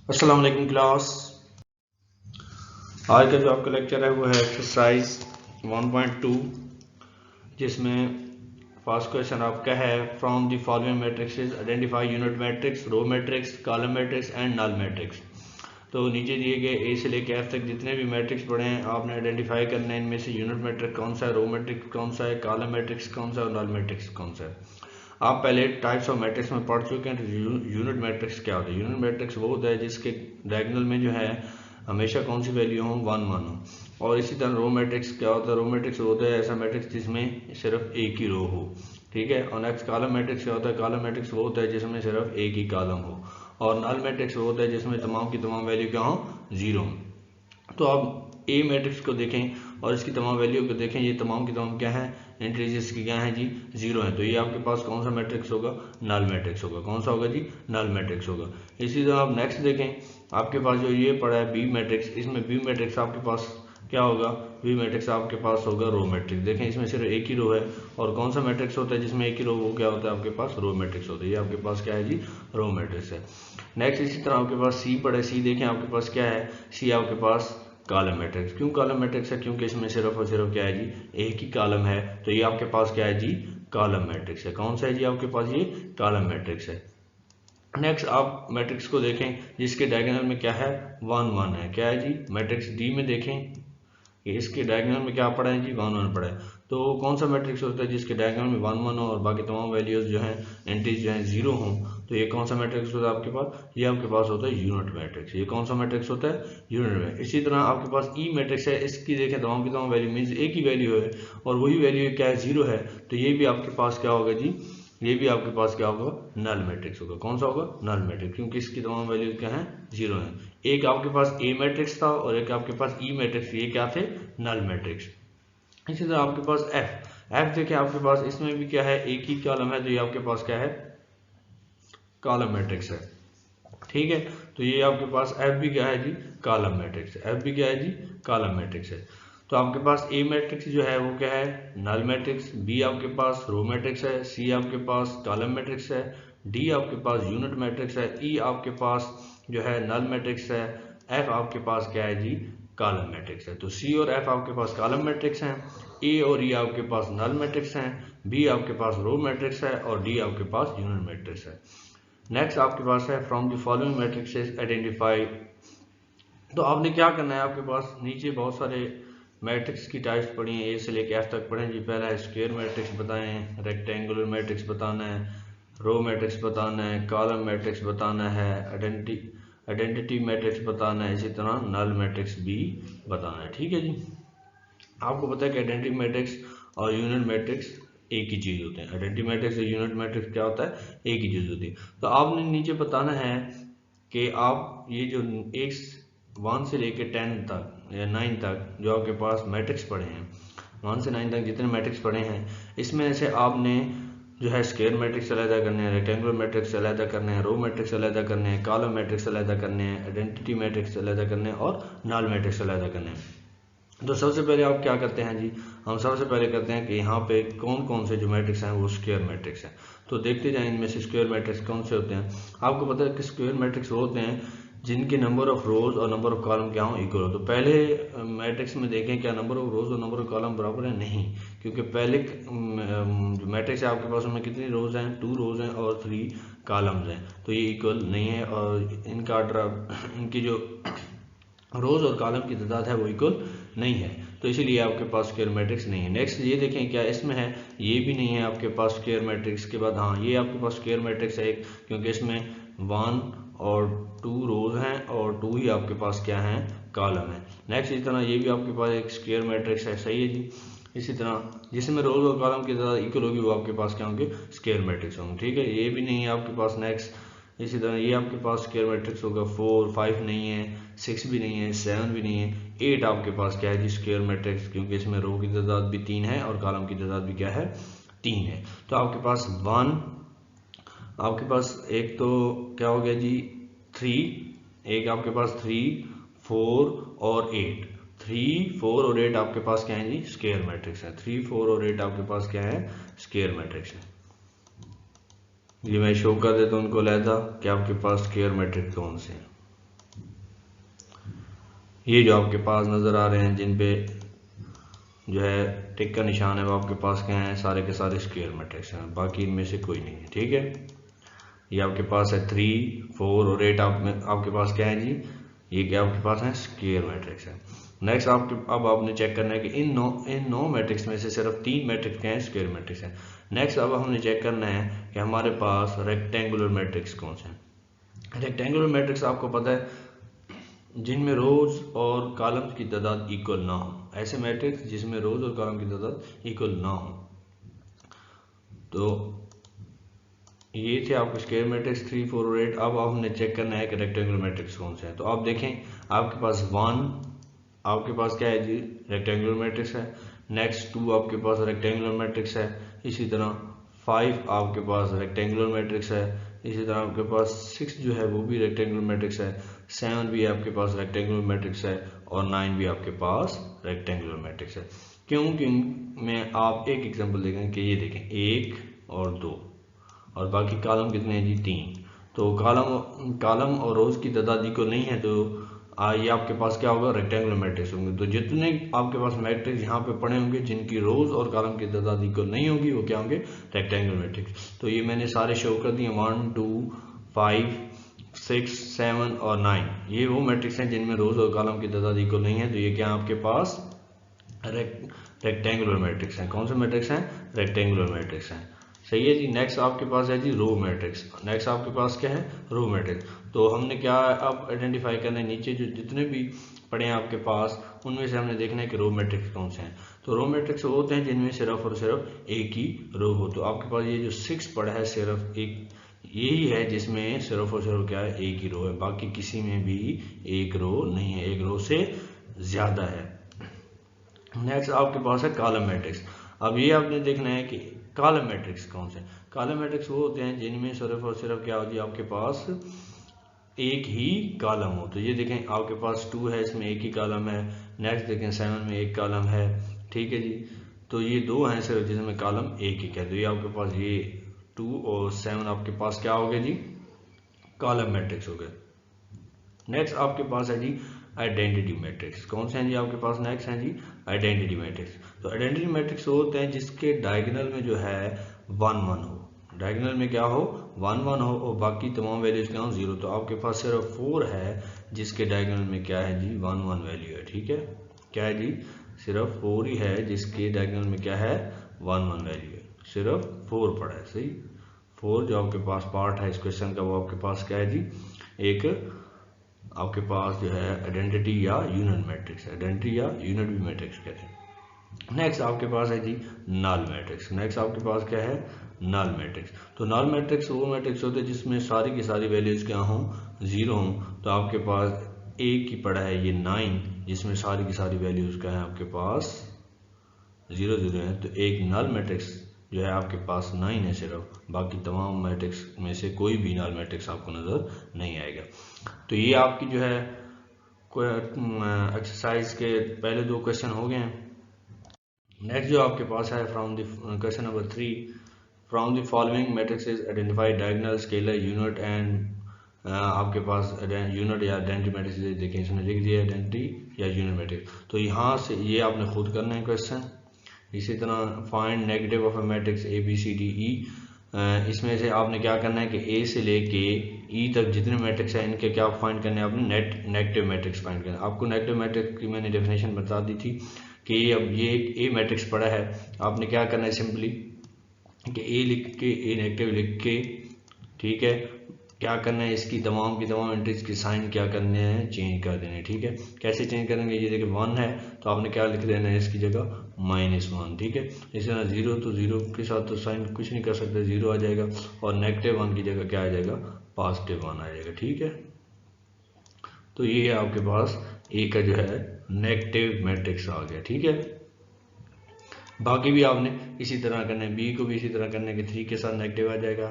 अस्सलाम वालेकुम क्लास। आज का जो आपका लेक्चर है वो है एक्सरसाइज 1.2, जिसमें फर्स्ट क्वेश्चन आपका है from the following matrices identify unit matrix, row matrix, column matrix and null matrix. तो नीचे दिए गए ए से लेकर एफ तक जितने भी मैट्रिक्स पढ़े हैं आपने आइडेंटिफाई करना है। इनमें से यूनिट मैट्रिक्स कौन सा है, रो मैट्रिक्स कौन सा है, कॉलम मैट्रिक्स कौन सा है और नल मैट्रिक्स कौन सा है। आप पहले टाइप्स ऑफ मैट्रिक्स में पढ़ चुके हैं। तो यूनिट मैट्रिक्स क्या होता है? यूनिट मैट्रिक्स वो होता है जिसके डायगोनल में जो है हमेशा कौन सी वैल्यू हो, 1 1 हो। और इसी तरह रो मैट्रिक्स क्या होता है? रो मैट्रिक्स वो होता है ऐसा मैट्रिक्स जिसमें सिर्फ एक ही रो हो, ठीक है। और नेक्स्ट कॉलम मैट्रिक्स क्या होता है? कॉलम मैट्रिक्स वो होता है जिसमें सिर्फ एक ही कॉलम हो। और नल मैट्रिक्स वो होता है जिसमें तमाम की तमाम वैल्यू क्या हो, 0 हो। तो आप ए मैट्रिक्स को देखें और इसकी तमाम वैल्यू को देखें, ये तमाम की तमाम क्या है, इंटीजर्स की क्या है जी, 0 है। तो ये आपके पास कौन सा मैट्रिक्स होगा? नल मैट्रिक्स होगा। कौन सा होगा जी? नल मैट्रिक्स होगा। इसी तरह आप नेक्स्ट देखें, आपके पास जो ये पड़ा है बी मैट्रिक्स, इसमें बी मैट्रिक्स आपके पास क्या होगा? बी मैट्रिक्स आपके पास होगा रो मैट्रिक्स। देखें इसमें सिर्फ एक ही रो है और कौन सा मैट्रिक्स होता है जिसमें एक ही रो, वो क्या होता है आपके पास? रो मैट्रिक्स होता है। ये आपके पास क्या है जी? रो मैट्रिक्स है। नेक्स्ट इसी तरह आपके पास सी पड़ा है। सी देखें आपके पास क्या है? सी आपके पास कॉलम मैट्रिक्स। क्यों कॉलम मैट्रिक्स है? क्योंकि इसमें सिर्फ और सिर्फ क्या है जी, एक ही कॉलम है। तो ये आपके पास क्या है जी? कॉलम मैट्रिक्स है। कौन सा है जी आपके पास? ये कॉलम मैट्रिक्स है। नेक्स्ट आप मैट्रिक्स को देखें जिसके डायगोनल में क्या है, 1 1 है। क्या है जी? मैट्रिक्स डी में देखें कि इसके डायगोनल में क्या पड़ा है जी, 1 1 पड़ा है। तो कौन सा मैट्रिक्स होता है जिसके डायगोनल में 1 1 हो और बाकी तमाम वैल्यूज जो है एंट्रीज जो है 0 हो? तो ये कौन सा मैट्रिक्स होता है आपके पास? ये आपके पास होता है यूनिट मैट्रिक्स। ये कौन सा मैट्रिक्स होता है? Unit matrix. इसी तरह आपके पास ई मैट्रिक्स है। इसकी देखें तमाम की तमाम वैल्यू मीन्स एक ही वैल्यू है और वही वैल्यू क्या है, 0 है। तो ये भी आपके पास क्या होगा जी? ये भी आपके पास क्या होगा? नल मैट्रिक्स होगा। कौन सा होगा? नल मैट्रिक्स, क्योंकि इसकी तमाम वैल्यू क्या है, 0 है। एक आपके पास ए मैट्रिक्स था और एक आपके पास ई मैट्रिक्स, ये क्या थे? Null matrix. इसी तरह आपके पास एफ, एफ देखिए आपके पास इसमें भी क्या है, एक ही कॉलम है। तो ये आपके पास क्या है? कॉलम मैट्रिक्स है, ठीक है। तो ये आपके पास एफ भी क्या है जी? Column matrix. एफ भी क्या है जी? कॉलम मैट्रिक्स है। तो आपके पास ए मैट्रिक्स जो है वो क्या है? Null matrix. बी आपके पास रो मैट्रिक्स है। सी आपके पास कॉलम मैट्रिक्स है। डी आपके पास यूनिट मैट्रिक्स है। ई आपके पास जो है नल मैट्रिक्स है। एफ आपके पास क्या है जी? कॉलम मैट्रिक्स है। तो सी और एफ आपके पास कॉलम मैट्रिक्स हैं, ए और ई आपके पास नल मैट्रिक्स हैं, बी आपके पास रो मैट्रिक्स है और डी आपके पास यूनिट मैट्रिक्स है। नेक्स्ट आपके पास है from the following matrices identify. तो आपने क्या करना है, आपके पास नीचे बहुत सारे मैट्रिक्स की टाइप्स पढ़ी हैं, ए से लेकर एफ तक पढ़े जी। पहला है स्क्वायर मैट्रिक्स बताएं, रेक्टेंगुलर मैट्रिक्स बताना है, रो मैट्रिक्स बताना है, कॉलम मैट्रिक्स बताना है, आइडेंटिटी मैट्रिक्स बताना है, इसी तरह नल मैट्रिक्स भी बताना है, ठीक है जी। आपको पता है कि आइडेंटिटी मैट्रिक्स और यूनिट मैट्रिक्स एक ही चीज होते हैं। आइडेंटिटी मैट्रिक्स और यूनिट मैट्रिक्स क्या होता है? एक ही चीज होती है। तो आपने नीचे बताना है कि आप ये जो एक 1 से लेके 10 तक या 9 तक जो आपके पास मैट्रिक्स पढ़े हैं, 1 से 9 तक जितने मैट्रिक्स पढ़े हैं, इसमें से आपने जो है स्क्वायर मैट्रिक्स अलहदा करने हैं, रेक्टेंगुलर मैट्रिक्स अलहदा करने हैं, रो मैट्रिक्स अलहदा करने हैं, कॉलम मैट्रिक्स अलहदा करने हैं, आइडेंटिटी मैट्रिक्स अलहदा करने हैं और नल मैट्रिक्स अलहदा करने हैं। तो सबसे पहले आप क्या करते हैं जी, हम सबसे पहले करते हैं कि यहाँ पे कौन कौन से जो मैट्रिक्स हैं वो स्क्वायर मैट्रिक्स हैं। तो देखते जाएं इनमें से स्क्वायर मैट्रिक्स कौन से होते हैं। आपको पता है कि स्क्वायर मैट्रिक्स वो होते हैं जिनके नंबर ऑफ रोज और नंबर ऑफ कॉलम क्या हो, इक्वल हो। तो पहले मैट्रिक्स में देखें क्या नंबर ऑफ रोज और नंबर ऑफ कॉलम बराबर है? नहीं, क्योंकि पहले जो मैट्रिक्स है आपके पास उनमें कितनी रोज हैं? 2 रोज हैं और 3 कॉलम्स हैं। तो ये इक्वल नहीं है और इनका इनकी जो रोज और कॉलम की तादाद है वो इक्वल नहीं है। तो इसीलिए आपके पास स्क्वायर मैट्रिक्स नहीं है। नेक्स्ट ये देखें क्या इसमें है, ये भी नहीं है आपके पास स्क्वायर मैट्रिक्स। के बाद हाँ, ये आपके पास स्क्वायर मैट्रिक्स है एक, क्योंकि इसमें 1 और 2 रोज हैं और 2 ही आपके पास क्या है? कॉलम है। नेक्स्ट इसी तरह ये भी आपके पास एक स्क्वायर मैट्रिक्स है, सही है जी। इसी तरह जिसमें रोज और कॉलम की तादाद इक्वल होगी वो आपके पास क्या होंगे? स्क्वायर मैट्रिक्स होंगे, ठीक है। ये भी नहीं है आपके पास। नेक्स्ट इसी तरह ये आपके पास स्क्वायर मैट्रिक्स होगा। 4 5 नहीं है, 6 भी नहीं है, 7 भी नहीं है, 8 आपके पास क्या है जी? स्क्वायर मैट्रिक्स, क्योंकि इसमें रो की तादाद भी 3 है और कॉलम की तादाद भी क्या है? 3 है। तो आपके पास 1, आपके पास एक तो क्या हो गया जी? 3, एक आपके पास 3 4 और 8, 3 4 और 8 आपके पास क्या है जी? स्क्वायर मैट्रिक्स है। 3 4 और 8 आपके पास क्या है? स्क्वायर मैट्रिक्स है। ये मैं शो कर देता हूँ उनको अलहदा कि आपके पास स्क्वायर मैट्रिक्स कौन से हैं। ये जो आपके पास नज़र आ रहे हैं जिन पे जो है टिक का निशान है वो आपके पास क्या है, सारे के सारे स्क्वायर मैट्रिक्स हैं, बाकी इनमें से कोई नहीं है। ठीक है, ये आपके पास है 3, 4 और 8 आपके पास क्या है जी, ये क्या आपके पास है, स्क्वायर मैट्रिक्स है। नेक्स्ट अब आपने चेक करना है कि इन नौ मैट्रिक्स में से सिर्फ 3 मैट्रिक्स क्या है, स्क्वायर मैट्रिक्स है। नेक्स्ट अब हमने चेक करना है कि हमारे पास रेक्टेंगुलर मैट्रिक्स कौन से हैं। रेक्टेंगुलर मैट्रिक्स आपको पता है जिनमें रोज और कॉलम्स की तादाद इक्वल ना हो, ऐसे मैट्रिक्स जिसमें रोज और कॉलम की तादाद इक्वल ना हो। तो ये थे आपके स्क्वायर मैट्रिक्स 3, 4 और 8। अब हमने चेक करना है कि रेक्टेंगुलर मैट्रिक्स कौन से हैं। तो आप देखें आपके पास 1 आपके पास क्या है जी, रेक्टेंगुलर मैट्रिक्स है। नेक्स्ट 2 आपके पास रेक्टेंगुलर मैट्रिक्स है। इसी तरह 5 आपके पास रेक्टेंगुलर मैट्रिक्स है। इसी तरह आपके पास 6 जो है वो भी रेक्टेंगुलर मैट्रिक्स है। 7 भी आपके पास रेक्टेंगुलर मैट्रिक्स है और 9 भी आपके पास रेक्टेंगुलर मैट्रिक्स है। क्योंकि मैं आप एक एग्जांपल देखें कि ये देखें 1 और 2 और बाकी कॉलम कितने हैं जी, 3। तो कॉलम और रोज की तादाद इक्वल नहीं है, तो ये आपके पास क्या होगा, रेक्टेंगुलर मैट्रिक्स होंगे। तो जितने आपके पास मैट्रिक्स यहाँ पे पड़े होंगे जिनकी रोज और कॉलम की तादाद इक्वल नहीं होगी वो क्या होंगे, रेक्टेंगुलर मैट्रिक्स। तो ये मैंने सारे शो कर दिए 1, 2, 5, 6, 7 और 9। ये वो मैट्रिक्स हैं जिनमें रोज और कॉलम की तादाद इक्वल नहीं है, तो ये क्या आपके पास रेक्टेंगुलर मैट्रिक्स हैं। कौन से मैट्रिक्स हैं, रेक्टेंगुलर मैट्रिक्स हैं। सही है जी। नेक्स्ट आपके पास है जी रो मैट्रिक्स। नेक्स्ट आपके पास क्या है, रो मैट्रिक्स। तो हमने क्या अब आइडेंटिफाई करना है, नीचे जो जितने भी पड़े हैं आपके पास उनमें से हमने देखना है कि रो मैट्रिक्स कौन से हैं। तो रो मैट्रिक्स वो होते हैं जिनमें सिर्फ और सिर्फ एक ही रो हो। तो आपके पास ये जो 6 पड़ा है सिर्फ एक यही है जिसमें सिर्फ और सिर्फ क्या है, एक ही रो है, बाकी किसी में भी एक रो नहीं है, एक रो से ज्यादा है। नेक्स्ट आपके पास है कॉलम मैट्रिक्स। अब ये आपने देखना है कि कॉलम मैट्रिक्स कौन से। कॉलम मैट्रिक्स वो होते हैं जिनमें सिर्फ और सिर्फ क्या होती है, आपके पास एक ही कॉलम हो। तो ये देखें आपके पास 2 है, इसमें एक ही कॉलम है। नेक्स्ट देखें 7 में एक कॉलम है। ठीक है जी। तो ये 2 हैं सिर्फ जिसमें कॉलम एक ही है। तो ये आपके पास ये 2 और 7 आपके पास क्या हो गए जी, कॉलम मैट्रिक्स हो गए। नेक्स्ट आपके पास है जी आइडेंटिटी मैट्रिक्स। कौन से हैं जी आपके पास, नेक्स्ट हैं जी आइडेंटिटी मैट्रिक्स। तो आइडेंटिटी मैट्रिक्स वो होते हैं जिसके डायगोनल में जो है 1 1 हो, डायगोनल में क्या हो 1 1 हो और बाकी तमाम वैल्यूज क्या हो 0। तो आपके पास सिर्फ 4 है जिसके डायगोनल में क्या है जी 1 1 वैल्यू है। ठीक है, क्या है जी, सिर्फ 4 ही है जिसके डायगोनल में क्या है 1 1 वैल्यू है, सिर्फ 4 पड़ा है। सही, 4 जो आपके पास पार्ट है इस क्वेश्चन का वो आपके पास क्या है जी, एक आपके पास जो है आइडेंटिटी या यूनिट मैट्रिक्स, आइडेंटिटी या यूनिट भी मैट्रिक्स कहते हैं। नेक्स्ट आपके पास है जी नल मैट्रिक्स। नेक्स्ट आपके पास क्या है, नल मैट्रिक्स। तो नल मैट्रिक्स वो मैट्रिक्स होते हैं जिसमें सारी की सारी वैल्यूज क्या हों 0 हों। तो आपके पास एक ही पड़ा है ये 9 जिसमें सारी की सारी वैल्यूज क्या है आपके पास 0 0 है। तो एक नल मैट्रिक्स जो है आपके पास 9 है सिर्फ, बाकी तमाम मैट्रिक्स में से कोई भी नल मैट्रिक्स आपको नजर नहीं आएगा। तो ये आपकी जो है एक्सरसाइज के पहले 2 क्वेश्चन हो गए हैं। नेक्स्ट जो आपके पास है from the question number 3, from the following matrices identify diagonal scalar unit and आपके पास यूनिट या आइडेंटिटी मैट्रिक्स देखें, इसमें लिख दिया आइडेंटिटी या यूनिट मैट्रिक्स। तो यहाँ से ये आपने खुद करना है क्वेश्चन। इसी तरह find negative of a matrix A B C D E, इसमें से आपने क्या करना है कि ए से लेके ई तक जितने मैट्रिक्स हैं इनके क्या फाइंड करने हैं, आपने नेगेटिव मैट्रिक्स फाइंड करना है। आपको नेगेटिव मैट्रिक्स की मैंने डेफिनेशन बता दी थी कि अब ये ए मैट्रिक्स पड़ा है, आपने क्या करना है सिंपली कि ए लिख के ए नेगेटिव लिख के, ठीक है, क्या करना है इसकी तमाम की तमाम एंट्रीज के साइन क्या करने हैं, चेंज कर देने। ठीक है, कैसे चेंज करेंगे, ये देखिए 1 है तो आपने क्या लिख देना है इसकी जगह -1। ठीक है, इसी तरह 0 तो 0 के साथ तो साइन कुछ नहीं कर सकते, 0 आ जाएगा और -1 की जगह क्या आ जाएगा, +1 आ जाएगा। ठीक है, तो ये है आपके पास ए का जो है नेगेटिव मैट्रिक्स आ गया। ठीक है, बाकी भी आपने इसी तरह करना है, बी को भी इसी तरह करने के 3 के साथ नेगेटिव आ जाएगा,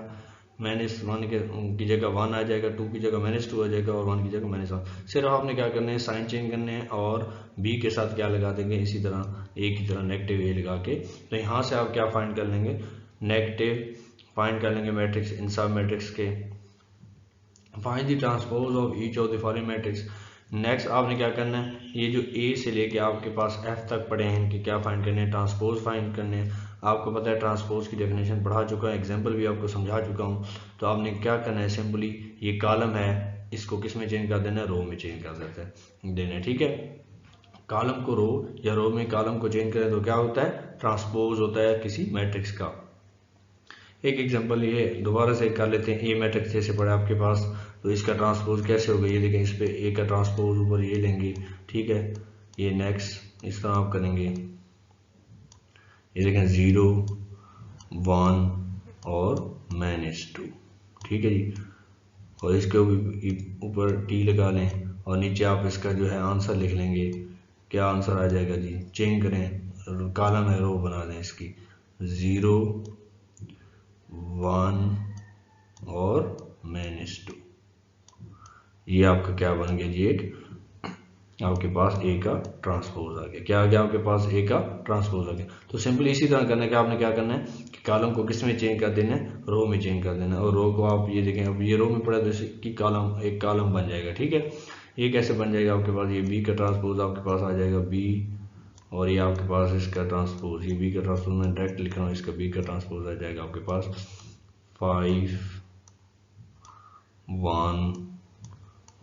-1 की जगह 1 आ जाएगा, 2 की जगह -2 आ जाएगा और 1 की जगह -1। सिर्फ आपने क्या करना है साइन चेंज करने हैं और बी के साथ क्या लगा देंगे, इसी तरह ए की तरह नेगेटिव ए लगा के। तो यहाँ से आप क्या फाइंड कर लेंगे, नेगेटिव फाइंड कर लेंगे मैट्रिक्स इन सब मैट्रिक्स के। Find the transpose of each of the following matrix, next आपने क्या करना है, ये जो ए से लेके आपके पास एफ तक पड़े हैं इनके क्या फाइंड करने हैं, ट्रांसपोज फाइंड करने हैं। आपको पता है ट्रांसपोज की डेफिनेशन पढ़ा चुका है, एग्जांपल भी आपको समझा चुका हूँ। तो आपने क्या करना है, सिंपली ये कॉलम है इसको किस में चेंज कर देना है, रो में चेंज कर देना है। ठीक है, कॉलम को रो या रो में कॉलम को चेंज करें तो क्या होता है, ट्रांसपोज होता है किसी मैट्रिक्स का। एक एग्जांपल ये दोबारा से कर लेते हैं, ए मैट्रिक्स जैसे पड़ा आपके पास, तो इसका ट्रांसपोज कैसे होगा, ये देखें, इस पे ए का ट्रांसपोज ऊपर ये लेंगे। ठीक है, ये नेक्स्ट इस तरह आप करेंगे, ये देखें 0 1 और -2। ठीक है जी, और इसके ऊपर टी लगा लें और नीचे आप इसका जो है आंसर लिख लेंगे। क्या आंसर आ जाएगा जी, चेंज करें, कॉलम है रो बना दें इसकी, 0 1 और -2। ये आपका क्या बन गया जी, एक आपके पास ए का ट्रांसपोज आ गया। क्या आ गया आपके पास, ए का ट्रांसपोज आ गया। तो सिंपली इसी तरह करने का आपने क्या करना है कि कॉलम को किस में चेंज कर देना है, रो में चेंज कर देना है। और रो को आप ये देखें, अब ये रो में पड़ा तो इसकी कॉलम एक कॉलम बन जाएगा। ठीक है, ये कैसे बन जाएगा आपके पास, ये बी का ट्रांसपोज आपके पास आ जाएगा बी, और ये आपके पास इसका ट्रांसपोज, ये बी का ट्रांसपोज मैं डायरेक्ट लिख रहा हूँ, इसका बी का ट्रांसपोज आ जाएगा आपके पास 5 1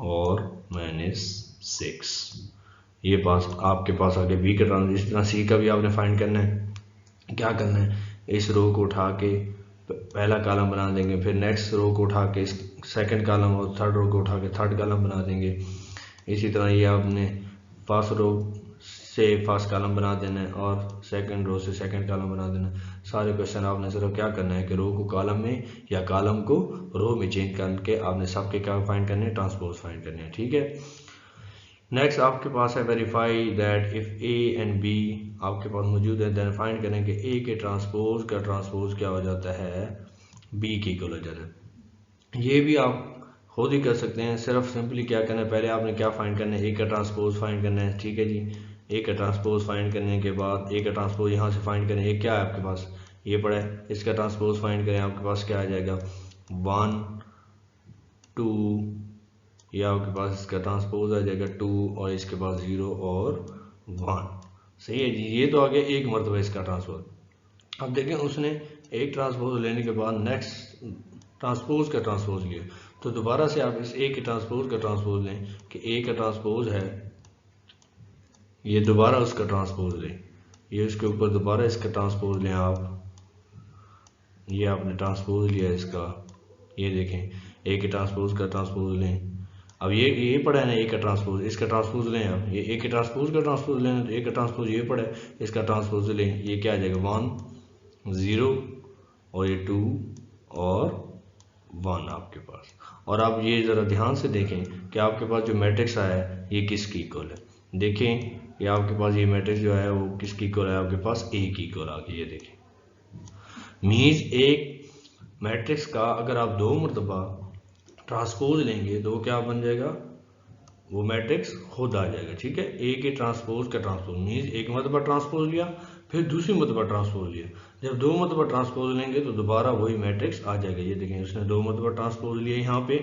और -6। ये पास आपके पास आगे बी का ट्रांसपोज। इस तरह सी का भी आपने फाइंड करना है। क्या करना है, इस रो को उठा के पहला कॉलम बना देंगे, फिर नेक्स्ट रो को उठा के इस सेकंड कॉलम और थर्ड रो को उठा के थर्ड कॉलम बना देंगे। इसी तरह ये आपने फर्स्ट रो से फर्स्ट कॉलम बना देना है और सेकंड रो से सेकंड कॉलम बना देना है। सारे क्वेश्चन आपने सिर्फ क्या करना है कि रो को कॉलम में या कॉलम को रो में चेंज करके आपने सबके क्या फाइंड करने हैं, ट्रांसपोज फाइंड करने हैं। ठीक है, नेक्स्ट आपके पास है verify that if A and B आपके पास मौजूद है, देन फाइंड करें कि ए के ट्रांसपोज का ट्रांसपोज क्या हो जाता है, बी के इक्वल हो जाता है। ये भी आप खुद ही कर सकते हैं, सिर्फ सिंपली क्या करना है, पहले आपने क्या फाइंड करना है, ए का ट्रांसपोज फाइंड करना है। ठीक है जी, ए का ट्रांसपोज फाइंड करने के बाद ए का ट्रांसपोज यहाँ से फाइंड करें, ए क्या है आपके पास, ये पड़ा है, इसका ट्रांसपोज फाइंड करें, आपके पास क्या आ जाएगा 1 2, ये आपके पास इसका ट्रांसपोज आ जाएगा 2 और इसके पास 0 और 1। सही है जी, ये तो आ गया एक मरतबा इसका ट्रांसपोज। अब देखें उसने एक ट्रांसपोज लेने के बाद नेक्स्ट ट्रांसपोज का ट्रांसपोज लिया, तो दोबारा से आप इस ए के ट्रांसपोज का ट्रांसपोज लें कि ए का ट्रांसपोज है, ये दोबारा उसका ट्रांसपोज लें, ये उसके ऊपर दोबारा इसका ट्रांसपोज लें आप, ये आपने ट्रांसपोज लिया इसका, ये देखें ए के ट्रांसपोज का ट्रांसपोज लें। अब ये पड़ा है ना ए का ट्रांसपोज, इसका ट्रांसपोज लें आप, ये ए के ट्रांसपोज का ट्रांसपोज लेना, तो ए का ट्रांसपोज ये पड़ा है, इसका ट्रांसपोज लें, ये क्या आ जाएगा 1 0 और ये 2 और 1 आपके पास। और आप ये ज़रा ध्यान से देखें कि आपके पास जो मैट्रिक्स आया है ये किसकी इक्वल है। देखें ये आपके पास ये मैट्रिक्स जो है वो किसकी इक्वल है, आपके पास ए की इक्वल आ गई। ये देखें, मीन्स एक मैट्रिक्स का अगर आप 2 मरतबा ट्रांसपोज लेंगे तो क्या बन जाएगा, वो मैट्रिक्स खुद आ जाएगा। ठीक है, ए के ट्रांसपोज का ट्रांसपोज मीन्स एक मरतबा ट्रांसपोज लिया फिर दूसरी मरतबा ट्रांसपोज लिया, जब 2 मरतबा ट्रांसपोज लेंगे तो दोबारा वही मैट्रिक्स आ जाएगा। ये देखें उसने 2 मरतबा ट्रांसपोज लिया यहाँ पे,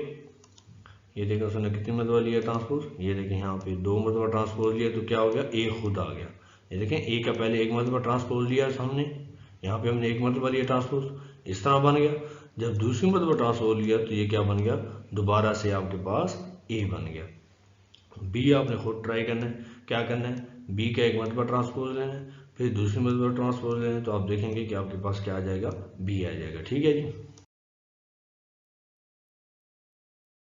ये देखें उसने कितनी मरतबा लिया ट्रांसपोज, ये देखें यहाँ पे 2 मरतबा ट्रांसपोज लिया तो क्या हो गया, ए खुद आ गया। ये देखें ए का पहले एक मरतबा ट्रांसपोज लिया हमने, यहाँ पे हमने एक मरतबा लिया ट्रांसपोज, इस तरह बन गया। जब दूसरी मरतबा ट्रांसपोज लिया तो ये क्या बन गया, दोबारा से आपके पास ए बन गया। बी आपने खुद ट्राई करना है, क्या करना है, बी का एक मरतबा ट्रांसपोज लेना है फिर दूसरी मरतबा ट्रांसपोज लेना है, तो आप देखेंगे कि आपके पास क्या आ जाएगा, बी आ जाएगा। ठीक है जी।